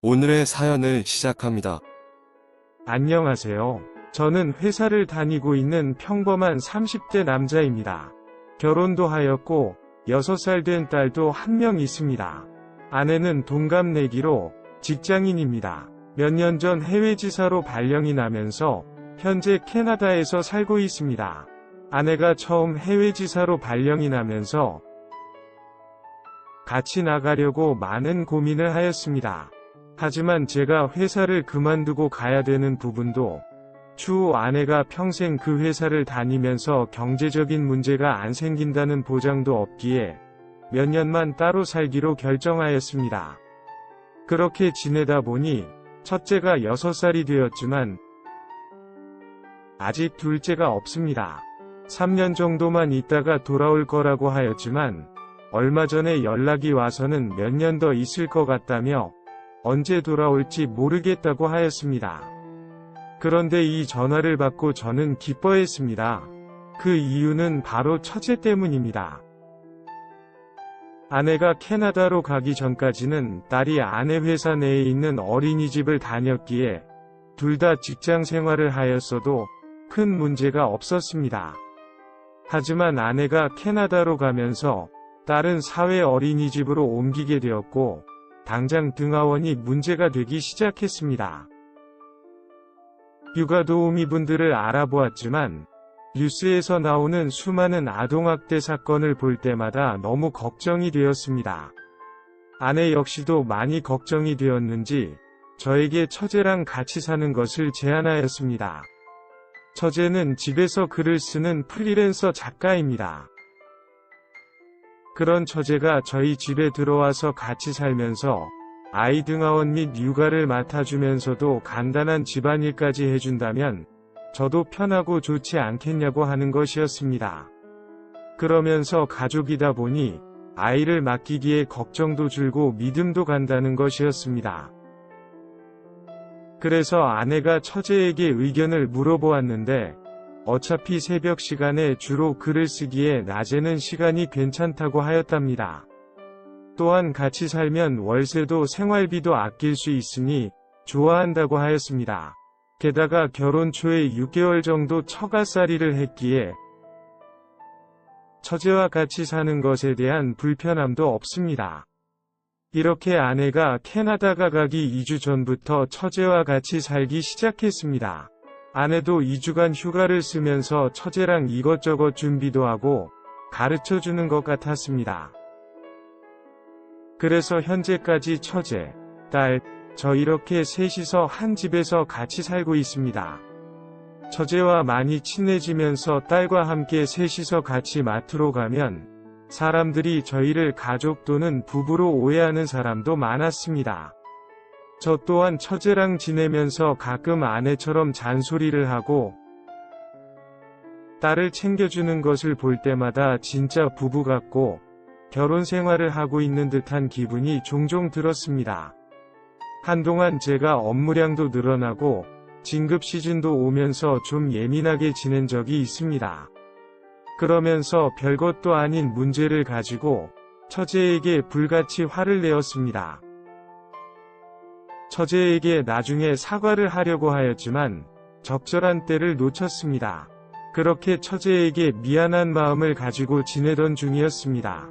오늘의 사연을 시작합니다. 안녕하세요. 저는 회사를 다니고 있는 평범한 30대 남자입니다. 결혼도 하였고 6살 된 딸도 한 명 있습니다. 아내는 동갑내기로 직장인입니다. 몇 년 전 해외 지사로 발령이 나면서 현재 캐나다에서 살고 있습니다. 아내가 처음 해외 지사로 발령이 나면서 같이 나가려고 많은 고민을 하였습니다. 하지만 제가 회사를 그만두고 가야 되는 부분도 추후 아내가 평생 그 회사를 다니면서 경제적인 문제가 안 생긴다는 보장도 없기에 몇 년만 따로 살기로 결정하였습니다. 그렇게 지내다 보니 첫째가 6살이 되었지만 아직 둘째가 없습니다. 3년 정도만 있다가 돌아올 거라고 하였지만 얼마 전에 연락이 와서는 몇 년 더 있을 것 같다며 언제 돌아올지 모르겠다고 하였습니다. 그런데 이 전화를 받고 저는 기뻐했습니다. 그 이유는 바로 처제 때문입니다. 아내가 캐나다로 가기 전까지는 딸이 아내 회사 내에 있는 어린이집을 다녔기에 둘 다 직장 생활을 하였어도 큰 문제가 없었습니다. 하지만 아내가 캐나다로 가면서 딸은 사회 어린이집으로 옮기게 되었고 당장 등하원이 문제가 되기 시작했습니다. 육아도우미분들을 알아보았지만 뉴스에서 나오는 수많은 아동학대 사건을 볼 때마다 너무 걱정이 되었습니다. 아내 역시도 많이 걱정이 되었는지 저에게 처제랑 같이 사는 것을 제안하였습니다. 처제는 집에서 글을 쓰는 프리랜서 작가입니다. 그런 처제가 저희 집에 들어와서 같이 살면서 아이 등하원 및 육아를 맡아주면서도 간단한 집안일까지 해준다면 저도 편하고 좋지 않겠냐고 하는 것이었습니다. 그러면서 가족이다 보니 아이를 맡기기에 걱정도 줄고 믿음도 간다는 것이었습니다. 그래서 아내가 처제에게 의견을 물어보았는데 어차피 새벽 시간에 주로 글을 쓰기에 낮에는 시간이 괜찮다고 하였답니다. 또한 같이 살면 월세도 생활비도 아낄 수 있으니 좋아한다고 하였습니다. 게다가 결혼 초에 6개월 정도 처가살이를 했기에 처제와 같이 사는 것에 대한 불편함도 없습니다. 이렇게 아내가 캐나다가 가기 2주 전부터 처제와 같이 살기 시작했습니다. 아내도 2주간 휴가를 쓰면서 처제랑 이것저것 준비도 하고 가르쳐주는 것 같았습니다. 그래서 현재까지 처제, 딸, 저 이렇게 셋이서 한 집에서 같이 살고 있습니다. 처제와 많이 친해지면서 딸과 함께 셋이서 같이 마트로 가면 사람들이 저희를 가족 또는 부부로 오해하는 사람도 많았습니다. 저 또한 처제랑 지내면서 가끔 아내처럼 잔소리를 하고 딸을 챙겨주는 것을 볼 때마다 진짜 부부 같고 결혼 생활을 하고 있는 듯한 기분이 종종 들었습니다. 한동안 제가 업무량도 늘어나고 진급 시즌도 오면서 좀 예민하게 지낸 적이 있습니다. 그러면서 별것도 아닌 문제를 가지고 처제에게 불같이 화를 내었습니다. 처제에게 나중에 사과를 하려고 하였지만 적절한 때를 놓쳤습니다. 그렇게 처제에게 미안한 마음을 가지고 지내던 중이었습니다.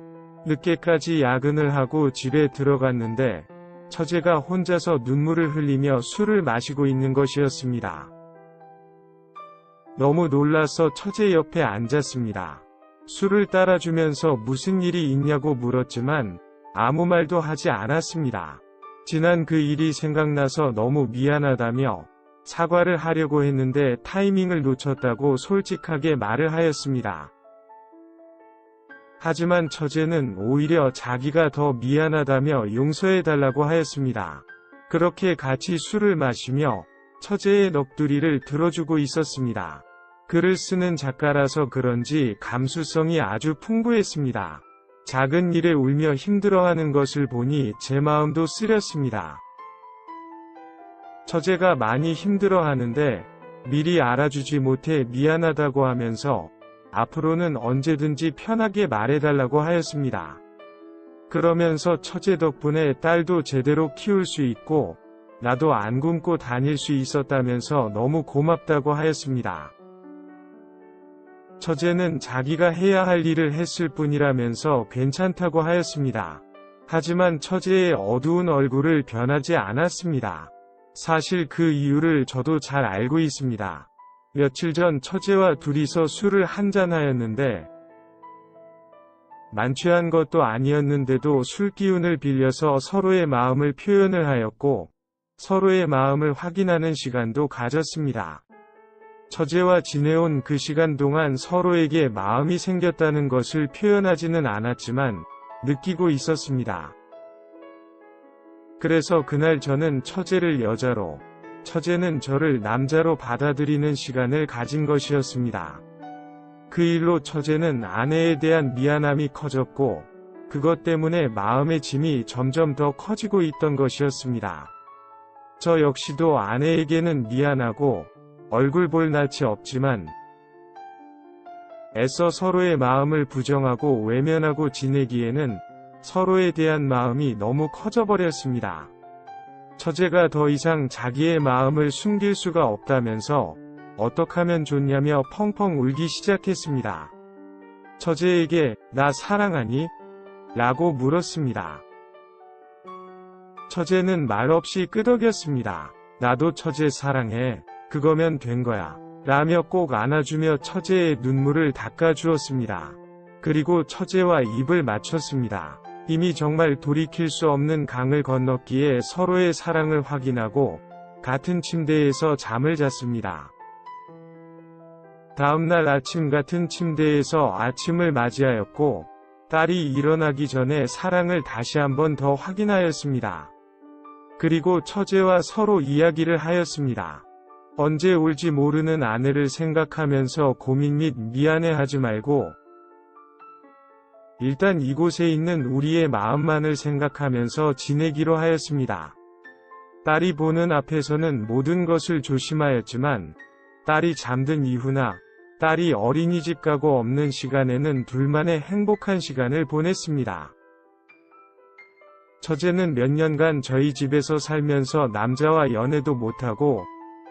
늦게까지 야근을 하고 집에 들어갔는데 처제가 혼자서 눈물을 흘리며 술을 마시고 있는 것이었습니다. 너무 놀라서 처제 옆에 앉았습니다. 술을 따라주면서 무슨 일이 있냐고 물었지만 아무 말도 하지 않았습니다. 지난 그 일이 생각나서 너무 미안하다며 사과를 하려고 했는데 타이밍을 놓쳤다고 솔직하게 말을 하였습니다. 하지만 처제는 오히려 자기가 더 미안하다며 용서해달라고 하였습니다. 그렇게 같이 술을 마시며 처제의 넋두리를 들어주고 있었습니다. 글을 쓰는 작가라서 그런지 감수성이 아주 풍부했습니다. 작은 일에 울며 힘들어하는 것을 보니 제 마음도 쓰렸습니다. 처제가 많이 힘들어하는데 미리 알아주지 못해 미안하다고 하면서 앞으로는 언제든지 편하게 말해달라고 하였습니다. 그러면서 처제 덕분에 딸도 제대로 키울 수 있고 나도 안 굶고 다닐 수 있었다면서 너무 고맙다고 하였습니다. 처제는 자기가 해야 할 일을 했을 뿐이라면서 괜찮다고 하였습니다. 하지만 처제의 어두운 얼굴을 변하지 않았습니다. 사실 그 이유를 저도 잘 알고 있습니다. 며칠 전 처제와 둘이서 술을 한잔하였는데 만취한 것도 아니었는데도 술 기운을 빌려서 서로의 마음을 표현을 하였고 서로의 마음을 확인하는 시간도 가졌습니다. 처제와 지내온 그 시간 동안 서로에게 마음이 생겼다는 것을 표현하지는 않았지만 느끼고 있었습니다. 그래서 그날 저는 처제를 여자로, 처제는 저를 남자로 받아들이는 시간을 가진 것이었습니다. 그 일로 처제는 아내에 대한 미안함이 커졌고 그것 때문에 마음의 짐이 점점 더 커지고 있던 것이었습니다. 저 역시도 아내에게는 미안하고 얼굴 볼 낯이 없지만 애써 서로의 마음을 부정하고 외면하고 지내기에는 서로에 대한 마음이 너무 커져버렸습니다. 처제가 더 이상 자기의 마음을 숨길 수가 없다면서 어떡하면 좋냐며 펑펑 울기 시작했습니다. 처제에게 "나 사랑하니?" 라고 물었습니다. 처제는 말없이 끄덕였습니다. "나도 처제 사랑해. 그거면 된 거야." 라며 꼭 안아주며 처제의 눈물을 닦아주었습니다. 그리고 처제와 입을 맞췄습니다. 이미 정말 돌이킬 수 없는 강을 건넜기에 서로의 사랑을 확인하고 같은 침대에서 잠을 잤습니다. 다음날 아침 같은 침대에서 아침을 맞이하였고 딸이 일어나기 전에 사랑을 다시 한번 더 확인하였습니다. 그리고 처제와 서로 이야기를 하였습니다. 언제 올지 모르는 아내를 생각하면서 고민 및 미안해하지 말고 일단 이곳에 있는 우리의 마음만을 생각하면서 지내기로 하였습니다. 딸이 보는 앞에서는 모든 것을 조심하였지만 딸이 잠든 이후나 딸이 어린이집 가고 없는 시간에는 둘만의 행복한 시간을 보냈습니다. 처제는 몇 년간 저희 집에서 살면서 남자와 연애도 못하고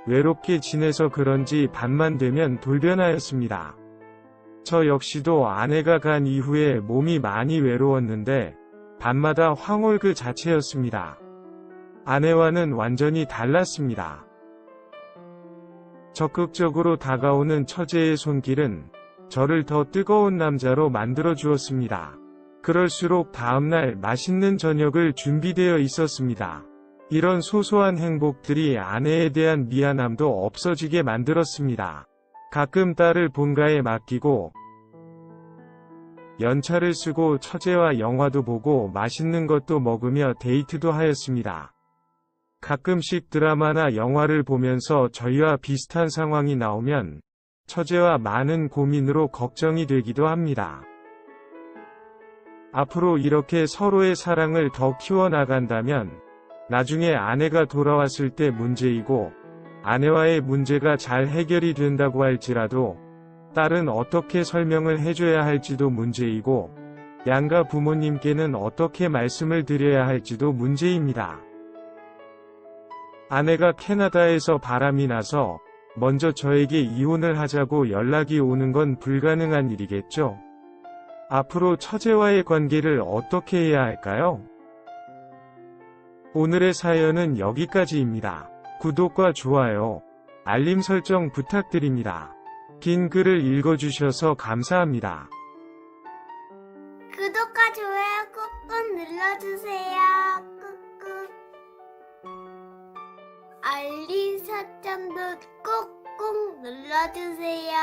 외롭게 지내서 그런지 밤만 되면 돌변하였습니다. 저 역시도 아내가 간 이후에 몸이 많이 외로웠는데 밤마다 황홀 그 자체였습니다. 아내와는 완전히 달랐습니다. 적극적으로 다가오는 처제의 손길은 저를 더 뜨거운 남자로 만들어 주었습니다. 그럴수록 다음날 맛있는 저녁을 준비되어 있었습니다. 이런 소소한 행복들이 아내에 대한 미안함도 없어지게 만들었습니다. 가끔 딸을 본가에 맡기고 연차를 쓰고 처제와 영화도 보고 맛있는 것도 먹으며 데이트도 하였습니다. 가끔씩 드라마나 영화를 보면서 저희와 비슷한 상황이 나오면 처제와 많은 고민으로 걱정이 되기도 합니다. 앞으로 이렇게 서로의 사랑을 더 키워나간다면 나중에 아내가 돌아왔을 때 문제이고 아내와의 문제가 잘 해결이 된다고 할지라도 딸은 어떻게 설명을 해줘야 할지도 문제이고 양가 부모님께는 어떻게 말씀을 드려야 할지도 문제입니다. 아내가 캐나다에서 바람이 나서 먼저 저에게 이혼을 하자고 연락이 오는 건 불가능한 일이겠죠. 앞으로 처제와의 관계를 어떻게 해야 할까요? 오늘의 사연은 여기까지입니다. 구독과 좋아요, 알림 설정 부탁드립니다. 긴 글을 읽어주셔서 감사합니다. 구독과 좋아요 꾹꾹 눌러주세요. 꾹꾹. 알림 설정도 꾹꾹 눌러주세요.